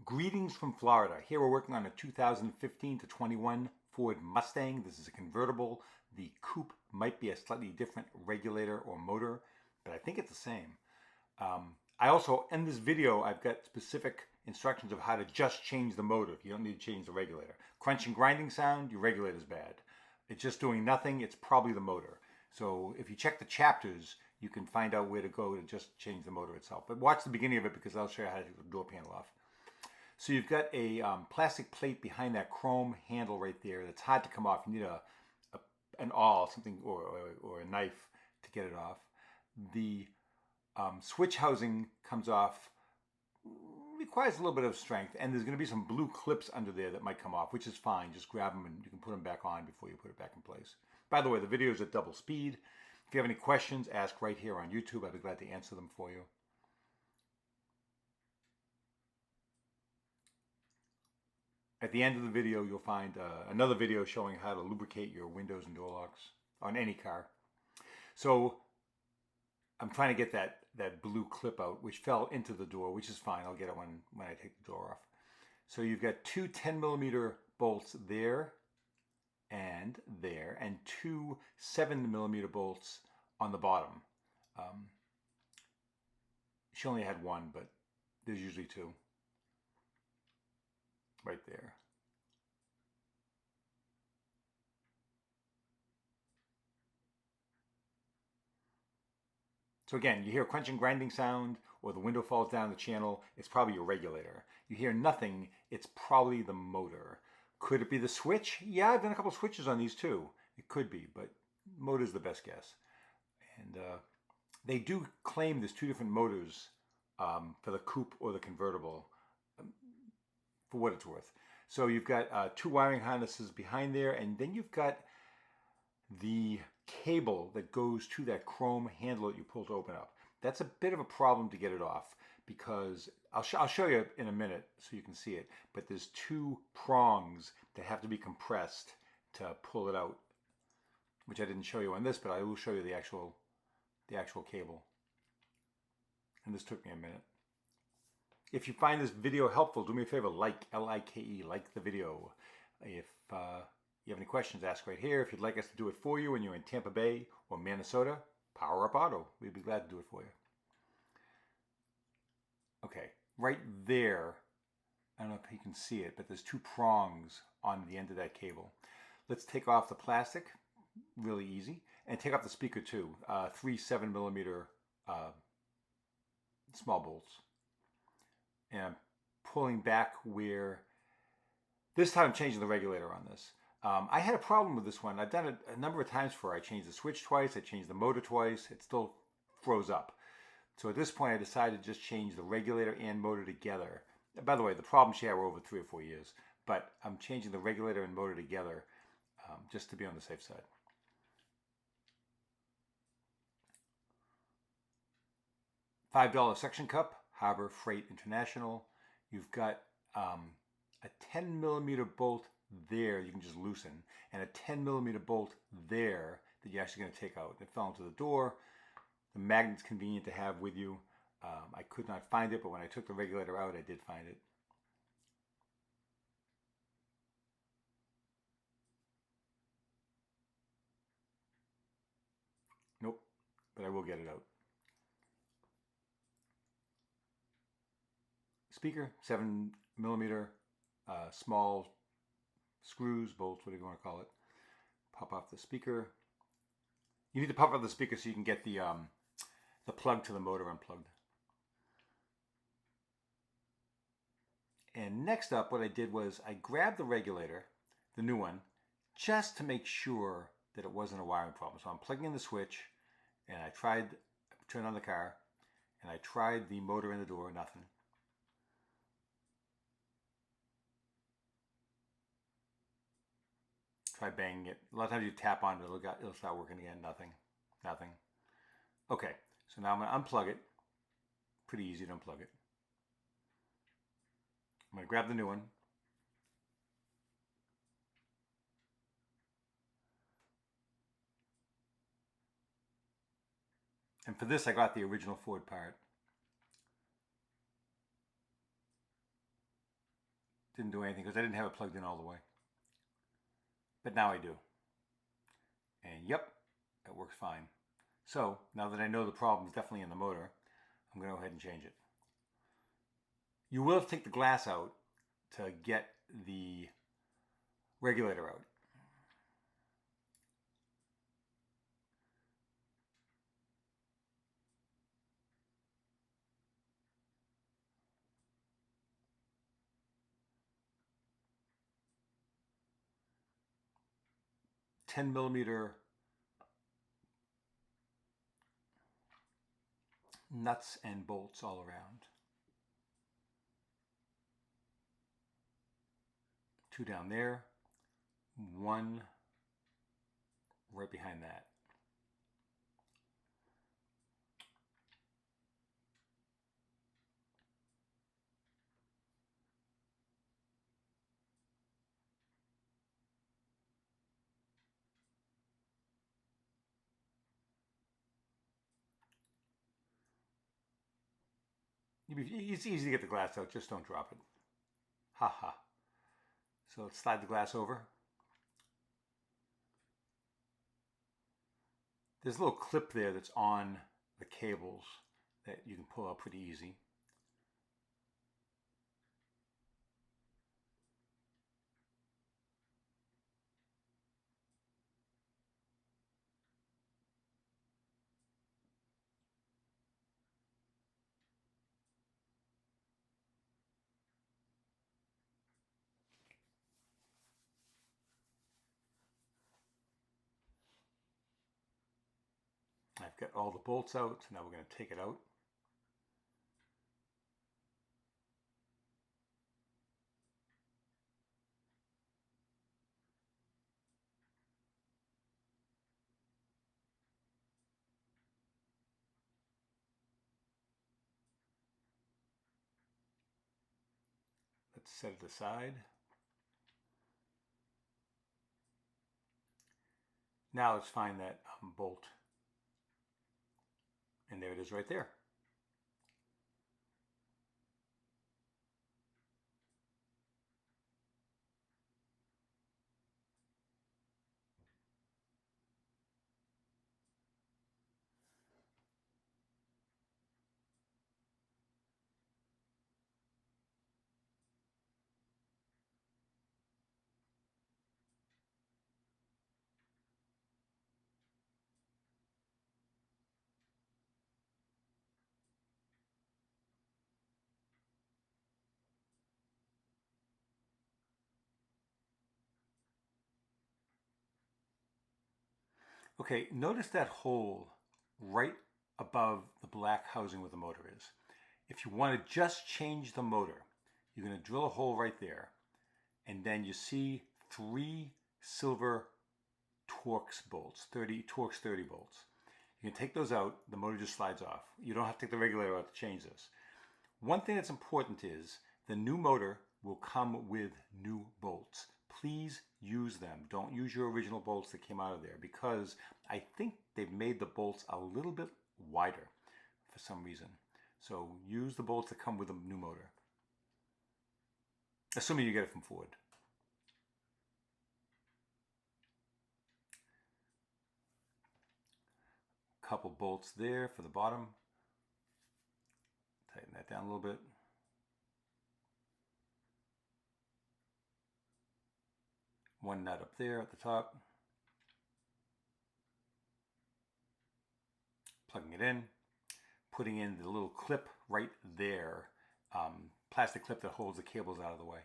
Greetings from Florida. Here we're working on a 2015 to 21 Ford Mustang. This is a convertible. The coupe might be a slightly different regulator or motor, but I think it's the same. I also, in this video, I've got specific instructions of how to just change the motor. You don't need to change the regulator. Crunch and grinding sound, your regulator's bad. It's just doing nothing, it's probably the motor. So if you check the chapters, you can find out where to go to just change the motor itself. But watch the beginning of it because I'll show you how to take the door panel off. So you've got a plastic plate behind that chrome handle right there that's hard to come off. You need an awl, something, or a knife to get it off. The switch housing comes off, requires a little bit of strength, and there's going to be some blue clips under there that might come off, which is fine. Just grab them and you can put them back on before you put it back in place. By the way, the video is at double speed. If you have any questions, ask right here on YouTube. I'd be glad to answer them for you. At the end of the video, you'll find another video showing how to lubricate your windows and door locks on any car. So I'm trying to get that blue clip out, which fell into the door, which is fine. I'll get it when I take the door off. So you've got two 10mm bolts there, and two 7mm bolts on the bottom. She only had one, but there's usually two. Right there. So again, you hear a crunch and grinding sound, or the window falls down the channel, it's probably your regulator. You hear nothing, it's probably the motor. Could it be the switch? Yeah, I've done a couple of switches on these too. It could be, but motor's the best guess. And they do claim there's two different motors for the coupe or the convertible, for what it's worth. So you've got two wiring harnesses behind there, and then you've got the cable that goes to that chrome handle that you pull to open up. That's a bit of a problem to get it off because I'll show you in a minute so you can see it, but there's two prongs that have to be compressed to pull it out, which I didn't show you on this, but I will show you the actual cable. And this took me a minute. If you find this video helpful, do me a favor, L-I-K-E, like the video. If you have any questions, ask right here. If you'd like us to do it for you and you're in Tampa Bay or Minnesota, Power Up Auto. We'd be glad to do it for you. Okay, right there, I don't know if you can see it, but there's two prongs on the end of that cable. Let's take off the plastic, really easy, and take off the speaker too. Three 7mm small bolts. And I'm pulling back where, this time I'm changing the regulator on this. I had a problem with this one. I've done it a number of times before. I changed the switch twice, I changed the motor twice, it still froze up. So at this point I decided to just change the regulator and motor together. By the way, the problems she had were over 3 or 4 years, but I'm changing the regulator and motor together just to be on the safe side. $5 suction cup, Harbor Freight International. You've got a 10mm bolt there you can just loosen, and a 10mm bolt there that you're actually going to take out. It fell into the door. The magnet's convenient to have with you. I could not find it, but when I took the regulator out, I did find it. Nope, but I will get it out. Speaker, 7mm, small screws, bolts, whatever you want to call it. Pop off the speaker. You need to pop off the speaker so you can get the plug to the motor unplugged. And next up, what I did was I grabbed the regulator, the new one, just to make sure that it wasn't a wiring problem. So I'm plugging in the switch, and I turned on the car, and I tried the motor in the door, nothing. Try banging it. A lot of times you tap on it, it'll start working again. Nothing. Okay, so now I'm going to unplug it. Pretty easy to unplug it. I'm going to grab the new one. And for this, I got the original Ford part. Didn't do anything because I didn't have it plugged in all the way. But now I do. And yep, it works fine. So now that I know the problem is definitely in the motor, I'm going to go ahead and change it. You will have to take the glass out to get the regulator out. $10mm nuts and bolts all around. 2 down there, 1 right behind that. It's easy to get the glass out, just don't drop it. Ha ha. So let's slide the glass over. There's a little clip there that's on the cables that you can pull out pretty easy. I've got all the bolts out, so now we're going to take it out. Let's set it aside. Now let's find that bolt. And there it is right there. Okay, notice that hole right above the black housing where the motor is. If you want to just change the motor, you're going to drill a hole right there, and then you see 3 silver Torx bolts, Torx 30 bolts. You can take those out, the motor just slides off. You don't have to take the regulator out to change this. One thing that's important is the new motor will come with new bolts. Please use them. Don't use your original bolts that came out of there, because I think they've made the bolts a little bit wider for some reason. So use the bolts that come with a new motor, assuming you get it from Ford. Couple bolts there for the bottom. Tighten that down a little bit. One nut up there at the top. Plugging it in. Putting in the little clip right there. Plastic clip that holds the cables out of the way.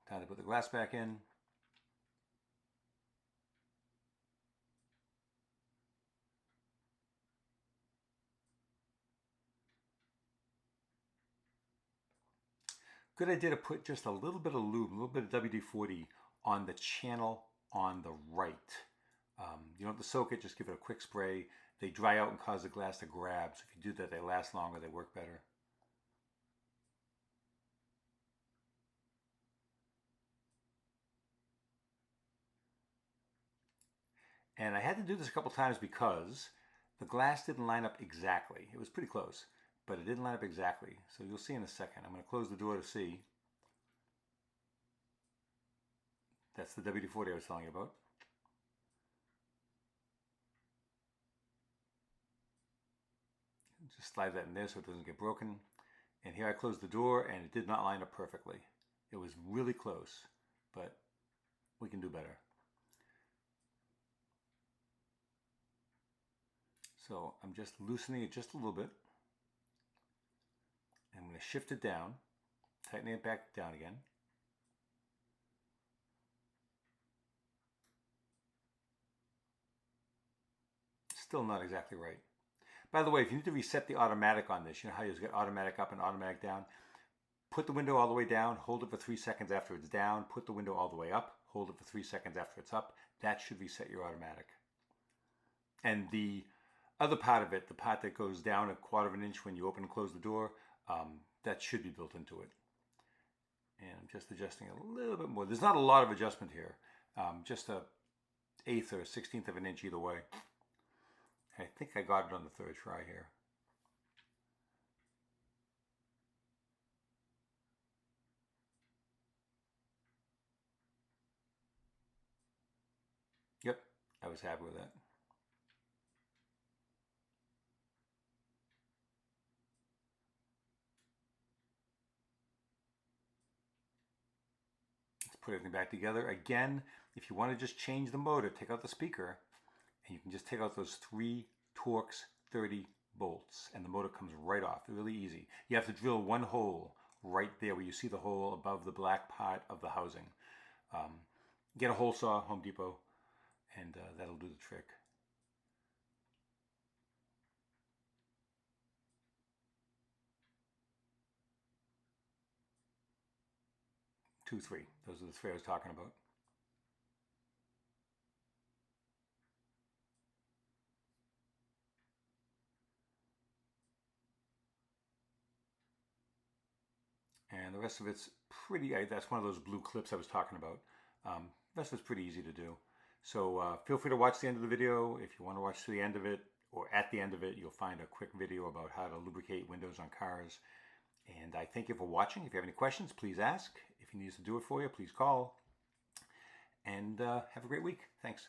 Time to put the glass back in. Good idea to put just a little bit of lube, a little bit of WD-40 on the channel on the right. You don't have to soak it, just give it a quick spray. They dry out and cause the glass to grab, so if you do that, they last longer, they work better. And I had to do this a couple times because The glass didn't line up exactly. It was pretty close, but it didn't line up exactly. So you'll see in a second. I'm going to close the door to see. That's the WD-40 I was telling you about. Just slide that in there so it doesn't get broken. And here I closed the door and it did not line up perfectly. It was really close, but we can do better. So I'm just loosening it just a little bit. I'm going to shift it down, tightening it back down again. Still not exactly right. By the way, if you need to reset the automatic on this, you know how you get automatic up and automatic down? Put the window all the way down, hold it for 3 seconds after it's down, put the window all the way up, hold it for 3 seconds after it's up. That should reset your automatic. And the other part of it, the part that goes down 1/4 of an inch when you open and close the door, that should be built into it. And I'm just adjusting a little bit more. There's not a lot of adjustment here, just a 1/8 or a 1/16 of an inch either way. I think I got it on the 3rd try here. Yep, I was happy with that. Let's put everything back together. Again, if you want to just change the motor, take out the speaker, and you can just take out those 3 Torx 30 bolts, and the motor comes right off. Really easy. You have to drill 1 hole right there where you see the hole above the black part of the housing. Get a hole saw, Home Depot, and that'll do the trick. Two, 3. Those are the 3 I was talking about. And the rest of it's pretty, that's one of those blue clips I was talking about. The rest of it's pretty easy to do. So feel free to watch the end of the video. If you want to watch to the end of it, or at the end of it, you'll find a quick video about how to lubricate windows on cars. And I thank you for watching. If you have any questions, please ask. If he needs to do it for you, please call. And have a great week. Thanks.